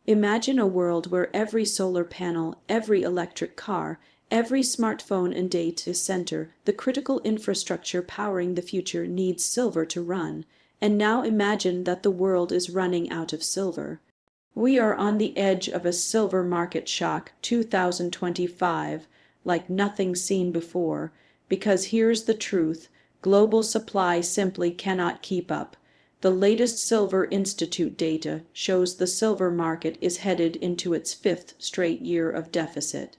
Imagine a world where every solar panel, every electric car, every smartphone and data center, the critical infrastructure powering the future, needs silver to run. And now imagine that the world is running out of silver. We are on the edge of a silver market shock 2025, like nothing seen before, because here's the truth: global supply simply cannot keep up. The latest Silver Institute data shows the silver market is headed into its fifth straight year of deficit.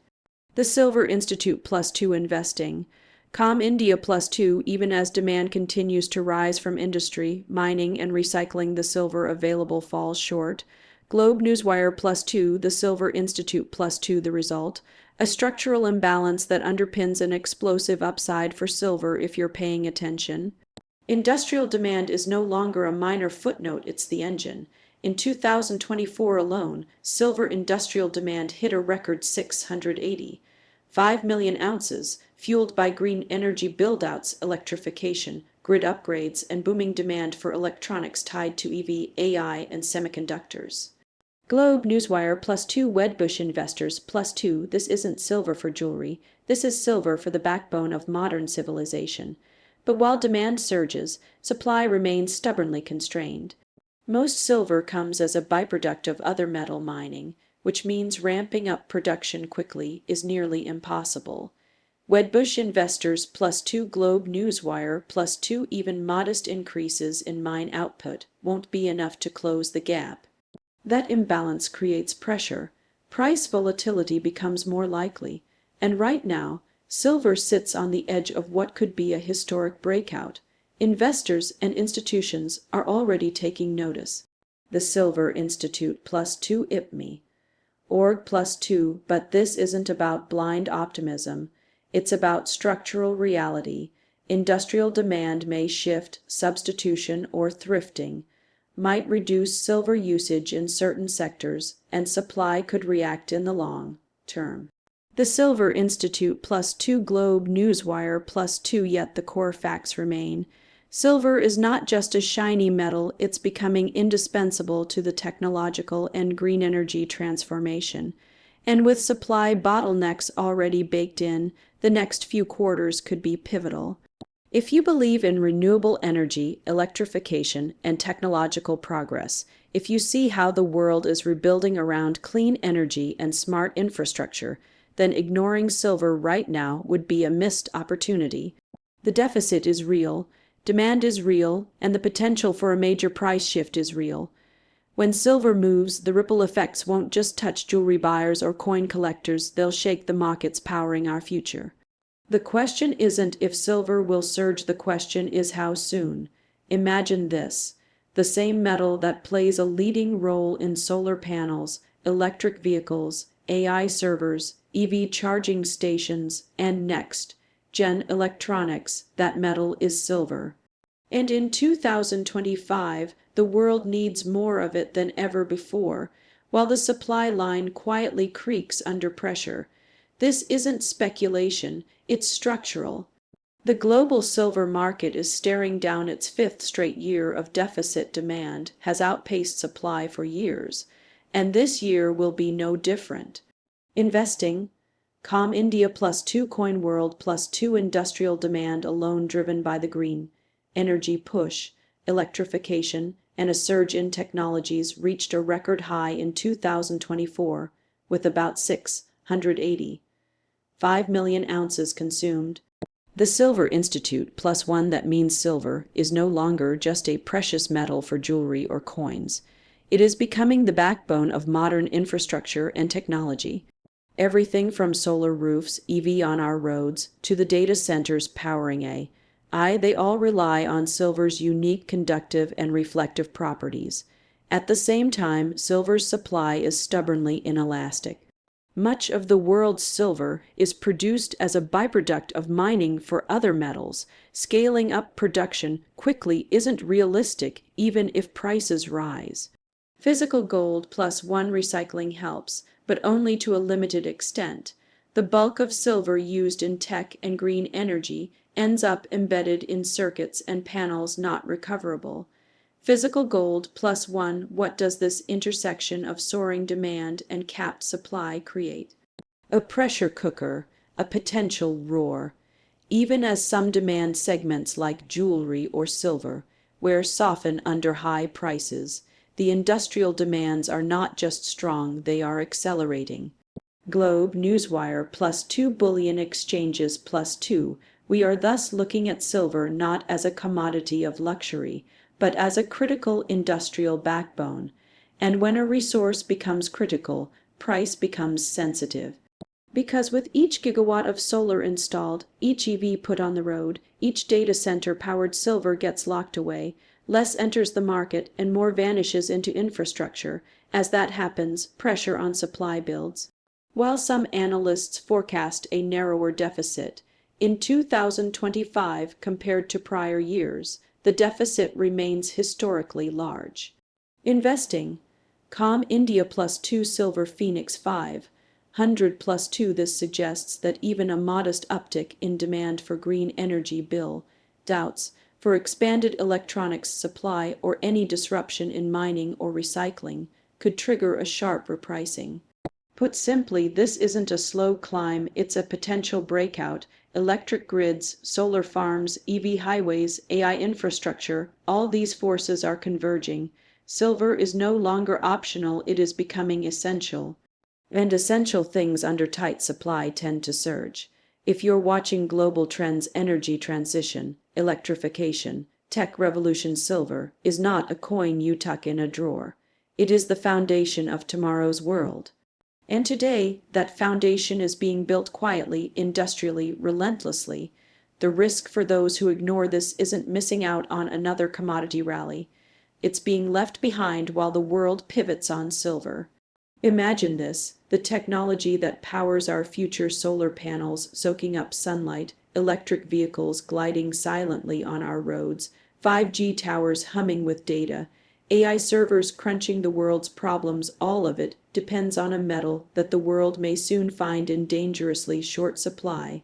The Silver Institute +2 investing. Com India +2 even as demand continues to rise from industry, mining and recycling. The silver available falls short. Globe Newswire +2, the Silver Institute +2. The result: a structural imbalance that underpins an explosive upside for silver if you're paying attention. Industrial demand is no longer a minor footnote, it's the engine. In 2024 alone, silver industrial demand hit a record 685 million ounces, fueled by green energy build-outs, electrification, grid upgrades, and booming demand for electronics tied to EV, AI, and semiconductors. Globe Newswire +2 Wedbush investors +2. This isn't silver for jewelry, this is silver for the backbone of modern civilization. But while demand surges, supply remains stubbornly constrained. Most silver comes as a byproduct of other metal mining, which means ramping up production quickly is nearly impossible. Wedbush investors +2 Globe Newswire +2. Even modest increases in mine output won't be enough to close the gap. That imbalance creates pressure. Price volatility becomes more likely. And right now, silver sits on the edge of what could be a historic breakout. Investors and institutions are already taking notice. The Silver Institute +2 IPME. Org +2. But this isn't about blind optimism. It's about structural reality. Industrial demand may shift, substitution or thrifting might reduce silver usage in certain sectors, and supply could react in the long term. The Silver Institute +2 Globe Newswire +2. Yet the core facts remain. Silver is not just a shiny metal, it's becoming indispensable to the technological and green energy transformation. And with supply bottlenecks already baked in, the next few quarters could be pivotal. If you believe in renewable energy, electrification, and technological progress, if you see how the world is rebuilding around clean energy and smart infrastructure, then ignoring silver right now would be a missed opportunity. The deficit is real, demand is real, and the potential for a major price shift is real. When silver moves, the ripple effects won't just touch jewelry buyers or coin collectors, they'll shake the markets powering our future. The question isn't if silver will surge, the question is how soon. Imagine this: the same metal that plays a leading role in solar panels, electric vehicles, AI servers, EV charging stations, and next-gen electronics, that metal is silver. And in 2025, the world needs more of it than ever before, while the supply line quietly creaks under pressure. This isn't speculation, it's structural. The global silver market is staring down its fifth straight year of deficit. Demand has outpaced supply for years, and this year will be no different. Investing. Com India +2 Coin World +2 Industrial demand alone driven by the green energy push, electrification, and a surge in technologies reached a record high in 2024, with about 685 million ounces consumed. The Silver Institute +1. That means silver is no longer just a precious metal for jewelry or coins. It is becoming the backbone of modern infrastructure and technology. Everything from solar roofs, EV on our roads, to the data centers powering AI, they all rely on silver's unique conductive and reflective properties. At the same time, silver's supply is stubbornly inelastic. Much of the world's silver is produced as a byproduct of mining for other metals. Scaling up production quickly isn't realistic, even if prices rise. Physical gold +1 recycling helps, but only to a limited extent. The bulk of silver used in tech and green energy ends up embedded in circuits and panels not recoverable. Physical gold +1. What does this intersection of soaring demand and capped supply create? A pressure cooker, a potential roar. Even as some demand segments like jewelry or silver, where soften under high prices, the industrial demands are not just strong, they are accelerating. Globe Newswire +2 bullion exchanges +2. We are thus looking at silver not as a commodity of luxury, but as a critical industrial backbone. And when a resource becomes critical, price becomes sensitive. Because with each gigawatt of solar installed, each EV put on the road, each data center powered, silver gets locked away, less enters the market and more vanishes into infrastructure. As that happens, pressure on supply builds. While some analysts forecast a narrower deficit, in 2025 compared to prior years, the deficit remains historically large. Investing. COM India +2 Silver Phoenix 500 +2. This suggests that even a modest uptick in demand for green energy bill doubts for expanded electronics supply or any disruption in mining or recycling could trigger a sharp repricing. Put simply, this isn't a slow climb, it's a potential breakout. Electric grids, solar farms, EV highways, AI infrastructure, all these forces are converging. Silver is no longer optional, it is becoming essential. And essential things under tight supply tend to surge. If you're watching global trends, energy transition, electrification, tech revolution, silver is not a coin you tuck in a drawer. It is the foundation of tomorrow's world. And today, that foundation is being built quietly, industrially, relentlessly. The risk for those who ignore this isn't missing out on another commodity rally. It's being left behind while the world pivots on silver. Imagine this, the technology that powers our future: solar panels soaking up sunlight, electric vehicles gliding silently on our roads, 5G towers humming with data, AI servers crunching the world's problems. All of it depends on a metal that the world may soon find in dangerously short supply.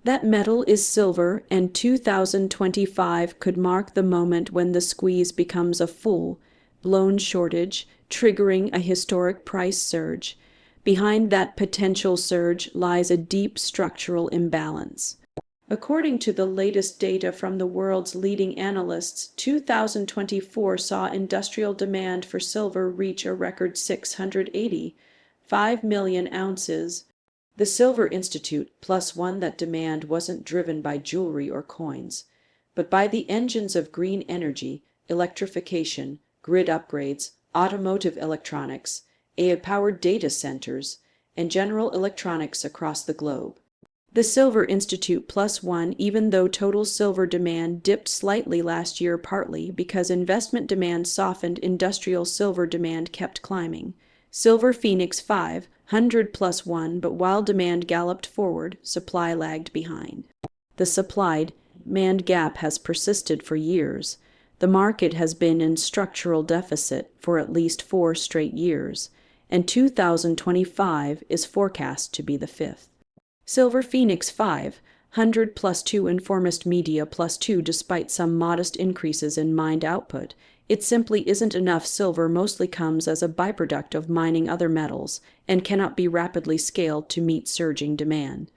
That metal is silver, and 2025 could mark the moment when the squeeze becomes a full-blown shortage, triggering a historic price surge. Behind that potential surge lies a deep structural imbalance. According to the latest data from the world's leading analysts, 2024 saw industrial demand for silver reach a record 685 million ounces. The Silver Institute +1 that demand wasn't driven by jewelry or coins, but by the engines of green energy, electrification, grid upgrades, automotive electronics, AI-powered data centers, and general electronics across the globe. The Silver Institute +1, even though total silver demand dipped slightly last year, partly because investment demand softened, industrial silver demand kept climbing. Silver Phoenix 500 +1, but while demand galloped forward, supply lagged behind. The supply-demand gap has persisted for years. The market has been in structural deficit for at least 4 straight years, and 2025 is forecast to be the 5th. Silver Phoenix 500 +2 Informist Media +2. Despite some modest increases in mined output, it simply isn't enough. Silver mostly comes as a byproduct of mining other metals and cannot be rapidly scaled to meet surging demand.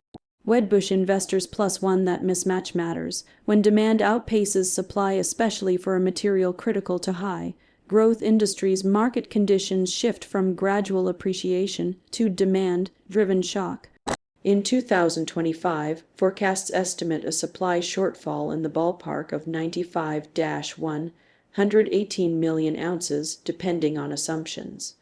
Wedbush Investors +1 That mismatch matters when demand outpaces supply, especially for a material critical to high growth industries. Market conditions shift from gradual appreciation to demand-driven shock. In 2025, forecasts estimate a supply shortfall in the ballpark of 95-118 million ounces, depending on assumptions.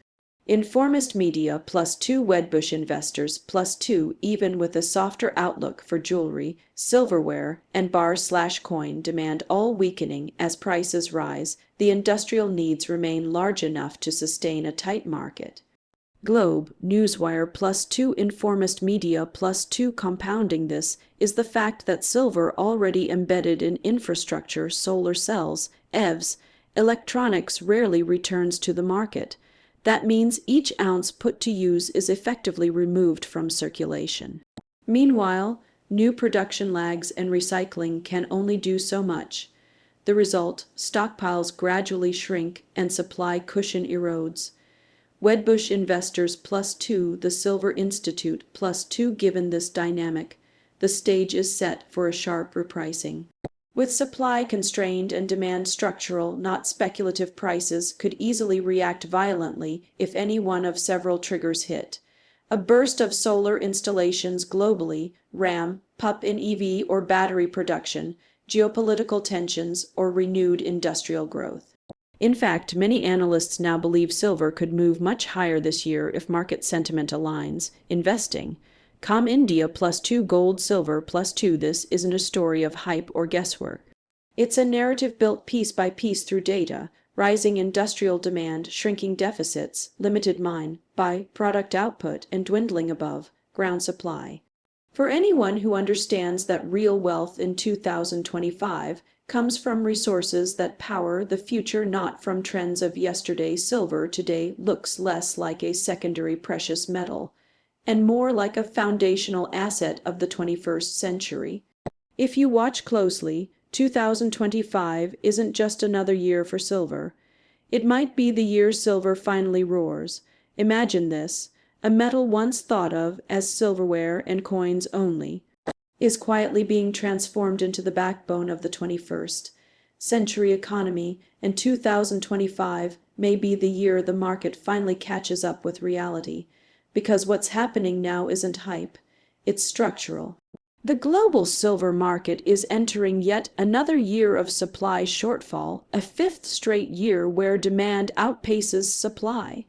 Informist Media +2 Wedbush Investors +2 Even with a softer outlook for jewelry, silverware, and bar/coin demand all weakening as prices rise, the industrial needs remain large enough to sustain a tight market. Globe Newswire +2 Informist Media +2 Compounding this is the fact that silver, already embedded in infrastructure, solar cells, EVs, electronics, rarely returns to the market. That means each ounce put to use is effectively removed from circulation. Meanwhile, new production lags and recycling can only do so much. The result, stockpiles gradually shrink and supply cushion erodes. Wedbush investors +2, the Silver Institute +2. Given this dynamic, the stage is set for a sharp repricing. With supply constrained and demand structural, not speculative, prices could easily react violently if any one of several triggers hit. A burst of solar installations globally, RAM, PUP in EV or battery production, geopolitical tensions, or renewed industrial growth. In fact, many analysts now believe silver could move much higher this year if market sentiment aligns. Investing. Com India +2, gold, silver +2. This isn't a story of hype or guesswork. It's a narrative built piece by piece through data: rising industrial demand, shrinking deficits, limited mine, by-product output, and dwindling above ground supply. For anyone who understands that real wealth in 2025 comes from resources that power the future, not from trends of yesterday, silver today looks less like a secondary precious metal and more like a foundational asset of the 21st century. If you watch closely, 2025 isn't just another year for silver. It might be the year silver finally roars. Imagine this: a metal once thought of as silverware and coins only is quietly being transformed into the backbone of the 21st century economy, and 2025 may be the year the market finally catches up with reality, because what's happening now isn't hype, it's structural. The global silver market is entering yet another year of supply shortfall, a fifth straight year where demand outpaces supply.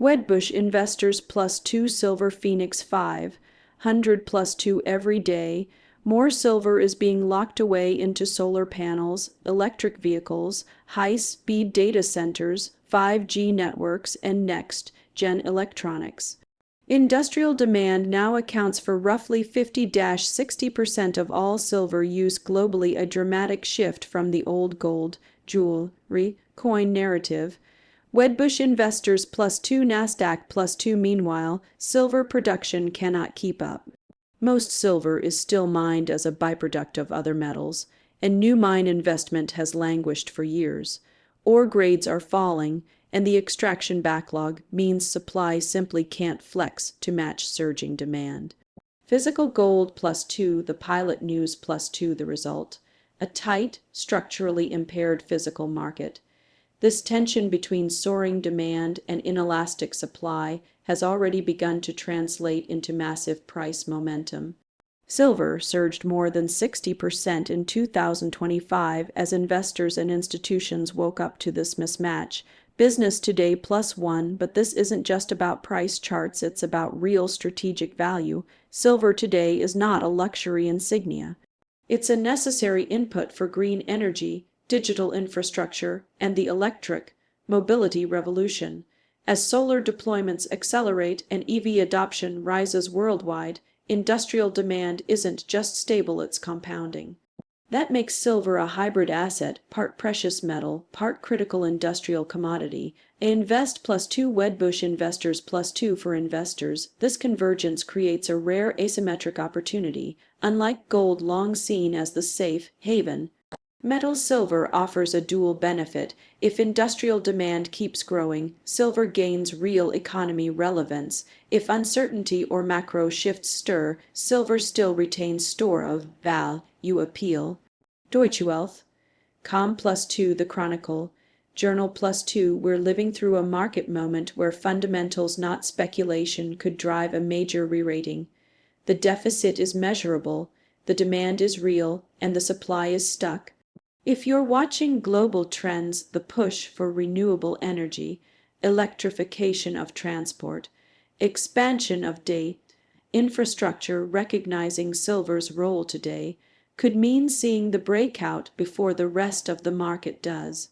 Wedbush investors +2, silver Phoenix 500 +2 every day. More silver is being locked away into solar panels, electric vehicles, high-speed data centers, 5G networks, and next-gen electronics. Industrial demand now accounts for roughly 50–60% of all silver use globally, a dramatic shift from the old gold, jewelry, coin narrative. Wedbush investors +2, Nasdaq +2. Meanwhile, silver production cannot keep up. Most silver is still mined as a byproduct of other metals, and new mine investment has languished for years. Ore grades are falling, and the extraction backlog means supply simply can't flex to match surging demand. Physical gold +2, the Pilot News +2. The result: a tight, structurally impaired physical market. This tension between soaring demand and inelastic supply has already begun to translate into massive price momentum. Silver surged more than 60% in 2025 as investors and institutions woke up to this mismatch. Business today +1, but this isn't just about price charts, it's about real strategic value. Silver today is not a luxury insignia. It's a necessary input for green energy, digital infrastructure, and the electric mobility revolution. As solar deployments accelerate and EV adoption rises worldwide, industrial demand isn't just stable, it's compounding. That makes silver a hybrid asset, part precious metal, part critical industrial commodity. Invest +2, Wedbush investors +2 for investors. This convergence creates a rare asymmetric opportunity. Unlike gold, long seen as the safe haven metal, silver offers a dual benefit. If industrial demand keeps growing, silver gains real economy relevance. If uncertainty or macro shifts stir, silver still retains store of value appeal. Deutsche Wealth, Com +2, the Chronicle, Journal +2. We're living through a market moment where fundamentals, not speculation, could drive a major re-rating. The deficit is measurable, the demand is real, and the supply is stuck. If you're watching global trends, the push for renewable energy, electrification of transport, expansion of data infrastructure, recognizing silver's role today, could mean seeing the breakout before the rest of the market does.